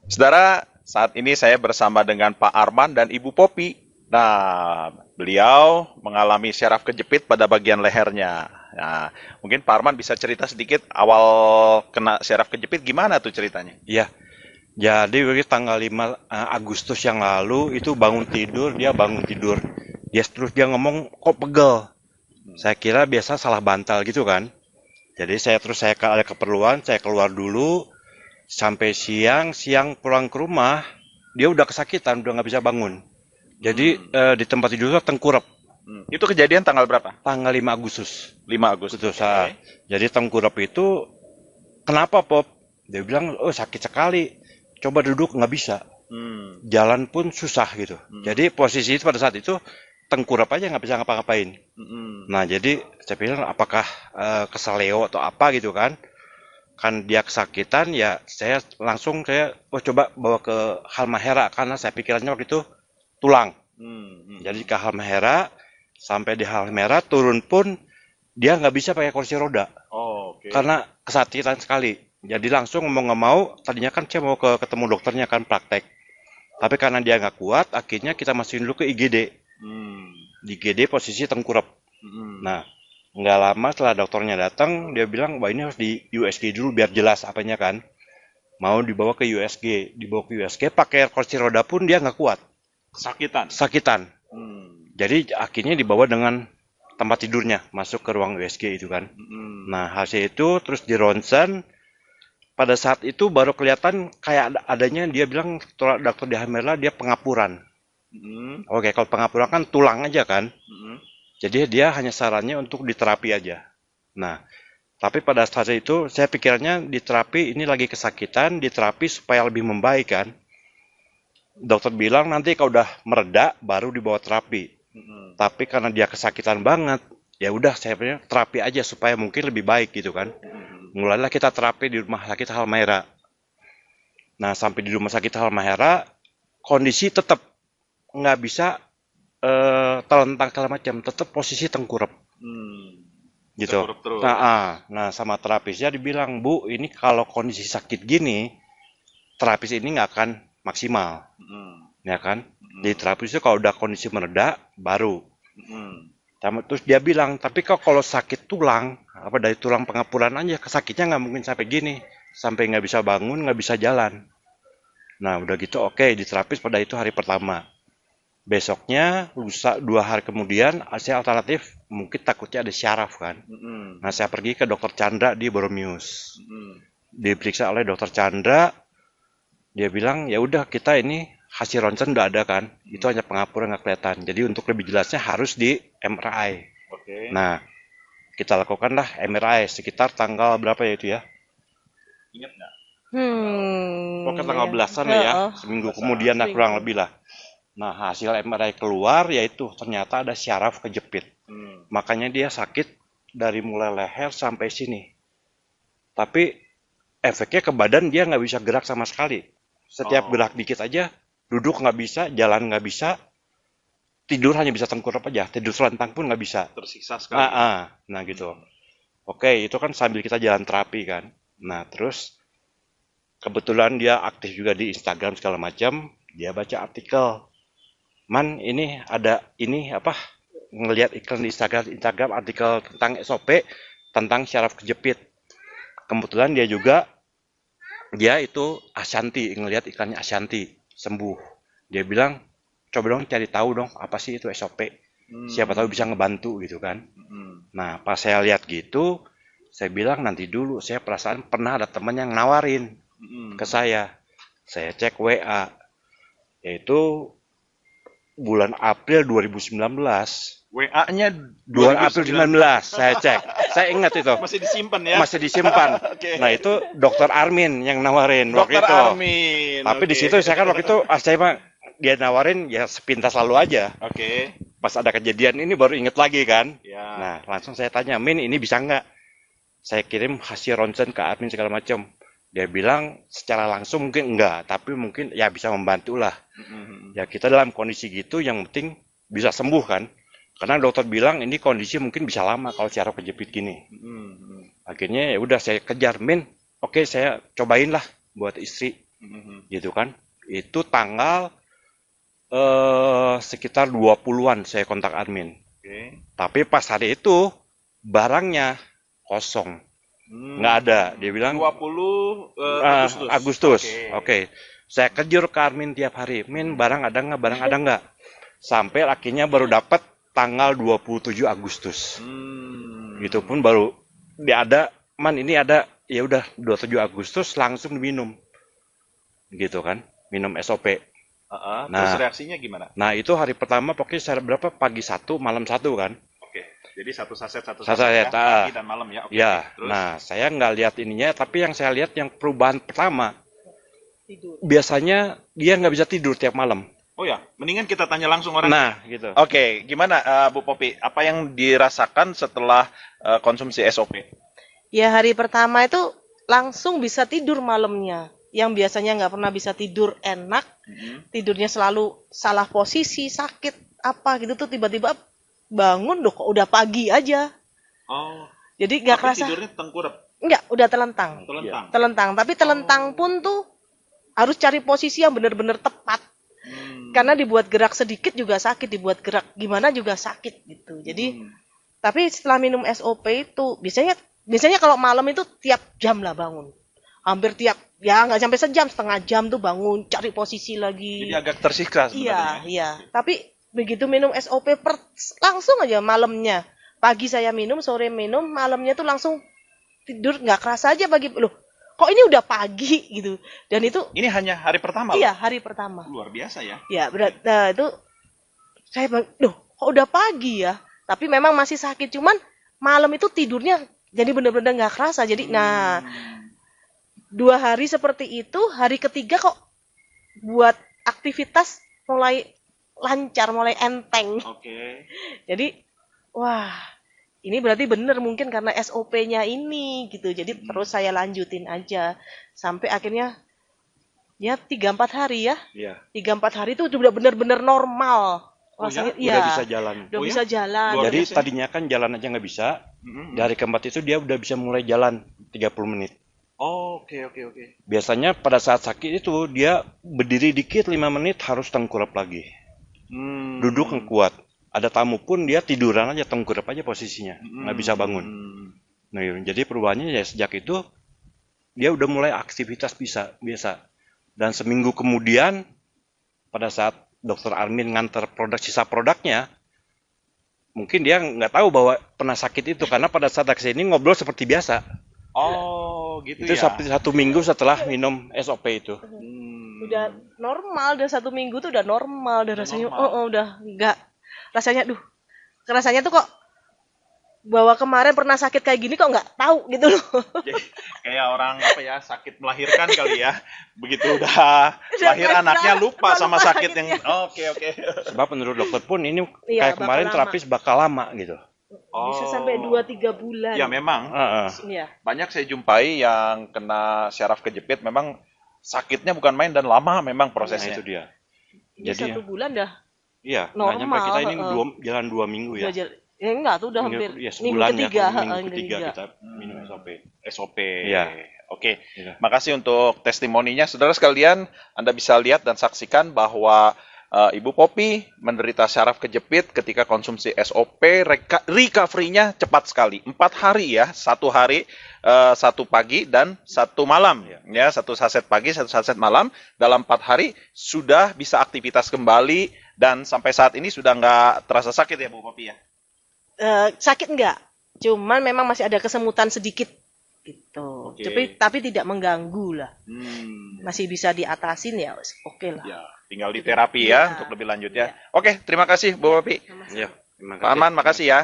Saudara, saat ini saya bersama dengan Pak Arman dan Ibu Popi. Nah, beliau mengalami syaraf kejepit pada bagian lehernya. Nah, mungkin Pak Arman bisa cerita sedikit awal kena syaraf kejepit gimana tuh ceritanya? Iya, jadi tanggal 5 Agustus yang lalu itu bangun tidur. Dia ngomong kok pegel. Saya kira biasa salah bantal gitu kan. Jadi saya ada keperluan, saya keluar dulu sampai siang pulang ke rumah, dia udah kesakitan, udah nggak bisa bangun. Jadi Hmm. di tempat tidurnya tengkurap Itu kejadian tanggal berapa? tanggal 5 Agustus. 5 Agustus. Agustus. Oke. Jadi tengkurap itu kenapa Pop? Dia bilang, oh sakit sekali. Coba duduk nggak bisa. Hmm. Jalan pun susah gitu. Hmm. Jadi posisi itu pada saat itu tengkurap aja nggak bisa ngapa-ngapain. Hmm. Nah jadi saya bilang apakah keseleo atau apa gitu kan? Kan dia kesakitan ya saya coba bawa ke Halmahera karena saya pikirannya waktu itu tulang. Jadi Hmm. ke Halmahera sampai di Halmahera turun pun dia nggak bisa pakai kursi roda Oh, oke. karena kesakitan sekali. Jadi langsung mau nggak mau tadinya kan saya mau ketemu dokternya kan praktek. Tapi karena dia nggak kuat, akhirnya kita masukin dulu ke IGD. Hmm. Di IGD posisi tengkurap. Hmm. Nah, nggak lama setelah dokternya datang, dia bilang, wah ini harus di USG dulu biar jelas apanya kan. Mau dibawa ke USG pakai kursi roda pun dia nggak kuat, Kesakitan. sakitan. Hmm. Jadi akhirnya dibawa dengan tempat tidurnya masuk ke ruang USG itu kan. Hmm. Nah hasil itu terus di ronsen, pada saat itu baru kelihatan kayak adanya dia bilang dokter di Hammerla dia pengapuran. Hmm. Oke, kalau pengapuran kan tulang aja kan. Hmm. Jadi dia hanya sarannya untuk diterapi aja. Nah, tapi pada saat itu saya pikirannya diterapi ini lagi kesakitan, diterapi supaya lebih membaik kan. Dokter bilang nanti kalau udah mereda baru dibawa terapi. Hmm. Tapi karena dia kesakitan banget, ya udah saya punya terapi aja supaya mungkin lebih baik gitu kan. Hmm. Mulailah kita terapi di rumah sakit Halmahera. Nah, sampai di rumah sakit Halmahera, kondisi tetap nggak bisa telentang segala macam, tetap posisi tengkurap Hmm. gitu. Tengkurap Nah, terus. nah sama terapisnya dibilang, Bu, ini kalau kondisi sakit gini, terapis ini nggak akan maksimal, Hmm. ya kan? Di Hmm. terapis itu kalau udah kondisi mereda, baru. Hmm. Terus dia bilang, tapi kalau sakit tulang, apa dari tulang pengapuran aja, kesakitnya nggak mungkin sampai gini, sampai nggak bisa bangun, nggak bisa jalan. Nah, udah gitu, oke, di terapis pada itu hari pertama. Besoknya, lusa 2 hari kemudian, saya alternatif, mungkin takutnya ada syaraf kan. Hmm. Nah, saya pergi ke dokter Chandra di Boromius. Hmm. Diperiksa oleh dokter Chandra, dia bilang, ya udah kita ini hasil ronsen udah ada kan, itu Hmm. hanya pengapuran nggak kelihatan. Jadi untuk lebih jelasnya harus di MRI. Oke. Nah, kita lakukanlah MRI sekitar tanggal berapa ya itu ya? Ingat nggak? Tanggal Pokoknya tanggal Ya. belasan lah ya, Heeh. seminggu belasan. kemudian lah kurang Seminggu. lebih lah. Nah, hasil MRI keluar yaitu ternyata ada syaraf kejepit. Hmm. Makanya dia sakit dari mulai leher sampai sini. Tapi efeknya ke badan dia nggak bisa gerak sama sekali. Setiap Oh, gerak dikit aja, duduk nggak bisa, jalan nggak bisa, tidur hanya bisa tengkurap aja, tidur selentang pun nggak bisa. tersiksa Nah, sekali. nah gitu. Hmm. Oke, itu kan sambil kita jalan terapi kan. Nah, terus kebetulan dia aktif juga di Instagram segala macam, dia baca artikel. Man, ini ada ini apa? Ngelihat iklan di Instagram artikel tentang SOP tentang syaraf kejepit. Kebetulan dia itu Ashanti, ngelihat iklannya Ashanti sembuh. Dia bilang, coba dong cari tahu dong apa sih itu SOP. Siapa tahu bisa Hmm. ngebantu gitu kan. Hmm. Nah, pas saya lihat gitu, saya bilang nanti dulu, saya perasaan pernah ada teman yang nawarin ke Hmm. saya. Saya cek WA, yaitu bulan April 2019. WA-nya 2 April 19 2019. saya cek. Saya ingat itu. Masih disimpan ya? Masih disimpan. Oke. Nah, itu dokter Armin yang nawarin waktu Dokter itu. Armin. Tapi di Oke. situ saya kan waktu itu saya mah dia nawarin ya sepintas lalu aja. Oke. Pas ada kejadian ini baru inget lagi kan. Ya. Nah, langsung saya tanya, Min ini bisa nggak? Saya kirim hasil ronsen ke admin segala macam. Dia bilang secara langsung mungkin enggak, tapi mungkin ya bisa membantu lah. Hmm. Ya kita dalam kondisi gitu yang penting bisa sembuh kan. Karena dokter bilang ini kondisi mungkin bisa lama kalau syaraf kejepit gini. Hmm. Akhirnya ya udah saya kejar, Min. Oke, saya cobain lah buat istri. gitu kan. Itu tanggal sekitar 20-an saya kontak admin. Tapi pas hari itu barangnya kosong, nggak ada. Dia bilang 20 Agustus. Oke. Saya kejar ke admin tiap hari, Min, barang ada nggak, barang ada nggak. Sampai akhirnya baru dapat tanggal 27 Agustus. Gitu pun baru dia ada, Man ini ada, ya udah 27 Agustus langsung diminum. Gitu kan, minum SOP. Terus reaksinya gimana? Nah itu hari pertama pokoknya saya berapa, pagi 1, malam 1 kan. Jadi satu saset Saset, ya, pagi dan malam ya. Ya, Terus? nah saya nggak lihat ininya, tapi yang saya lihat yang perubahan pertama, Tidur. biasanya dia nggak bisa tidur tiap malam. Oh ya, mendingan kita tanya langsung orang. Nah, gitu. Oke, gimana Bu Popi? Apa yang dirasakan setelah konsumsi SOP? Ya hari pertama itu langsung bisa tidur malamnya. Yang biasanya nggak pernah bisa tidur enak, tidurnya selalu salah posisi, sakit apa gitu tuh tiba-tiba bangun loh kok udah pagi aja. Oh. Jadi nggak kerasa. Tidurnya tengkurap. Enggak, udah telentang. Telentang. Tapi telentang pun tuh harus cari posisi yang benar-benar tepat. Karena dibuat gerak sedikit juga sakit, dibuat gerak gimana juga sakit gitu. Jadi tapi setelah minum SOP itu biasanya kalau malam itu tiap jam lah bangun. Hampir tiap, ya nggak sampai sejam, setengah jam tuh bangun, cari posisi lagi. Jadi agak tersiksa sebenarnya. Iya. Tapi begitu minum SOP langsung aja malamnya. Pagi saya minum, sore minum, malamnya tuh langsung tidur, nggak kerasa aja loh. Kok ini udah pagi gitu. Dan itu Ini hanya hari pertama. iya, hari pertama. Luar biasa ya. Ya, berarti itu saya loh, kok udah pagi ya? Tapi memang masih sakit, cuman malam itu tidurnya jadi benar-benar nggak kerasa. Jadi nah 2 hari seperti itu, hari ketiga kok buat aktivitas mulai lancar, mulai enteng. Jadi, wah, ini berarti benar mungkin karena SOP-nya ini gitu. Jadi terus saya lanjutin aja sampai akhirnya ya 3-4 hari ya. Iya. 3-4 hari itu udah benar-benar normal. Rasanya Udah bisa jalan. Udah bisa jalan. Jadi tadinya kan jalan aja nggak bisa. Dari keempat itu dia udah bisa mulai jalan 30 menit. Oke. Biasanya pada saat sakit itu dia berdiri dikit 5 menit harus tengkurap lagi. Duduk yang kuat. Ada tamu pun dia tiduran aja, tengkurap aja posisinya, nggak bisa bangun. Nah, jadi perubahannya ya sejak itu dia udah mulai aktivitas biasa. Dan seminggu kemudian pada saat Dokter Armin nganter sisa produknya, mungkin dia nggak tahu bahwa pernah sakit itu karena pada saat kesini ngobrol seperti biasa. Oh, gitu Itu ya. satu minggu setelah minum SOP itu. Udah normal, udah 1 minggu tuh udah normal, udah rasanya udah enggak. Rasanya rasanya tuh kok bahwa kemarin pernah sakit kayak gini kok nggak tahu gitu loh. Kayak orang sakit melahirkan kali ya. Begitu udah lahir anaknya lupa sama sakit yang Oke. Sebab menurut dokter pun ini Iya, kayak kemarin bakal terapis bakal lama gitu. Bisa sampai 2-3 bulan. Ya memang. Iya. Banyak saya jumpai yang kena syaraf kejepit memang sakitnya bukan main dan lama memang prosesnya. Itu dia. Jadi 1 bulan dah. Iya, normal. nyampe kita ini jalan 2 minggu ya. Ya enggak tuh udah hampir minggu sebulan ketiga. Minggu ketiga kita minum SOP. Iya. Oke. Iya. Makasih untuk testimoninya. Saudara sekalian, Anda bisa lihat dan saksikan bahwa Ibu Popi menderita syaraf kejepit ketika konsumsi SOP, recovery-nya cepat sekali. 4 hari ya, 1 hari, 1 pagi dan 1 malam. Ya, 1 saset pagi, 1 saset malam. Dalam 4 hari sudah bisa aktivitas kembali dan sampai saat ini sudah nggak terasa sakit ya Bu Popi ya? Sakit enggak, cuman memang masih ada kesemutan sedikit gitu. Tapi tidak mengganggu lah. Masih bisa diatasin ya, oke lah. Ya, tinggal di terapi ya untuk lebih lanjut ya. Oke, terima kasih Bu Popi. Iya, Pak Arman, makasih ya.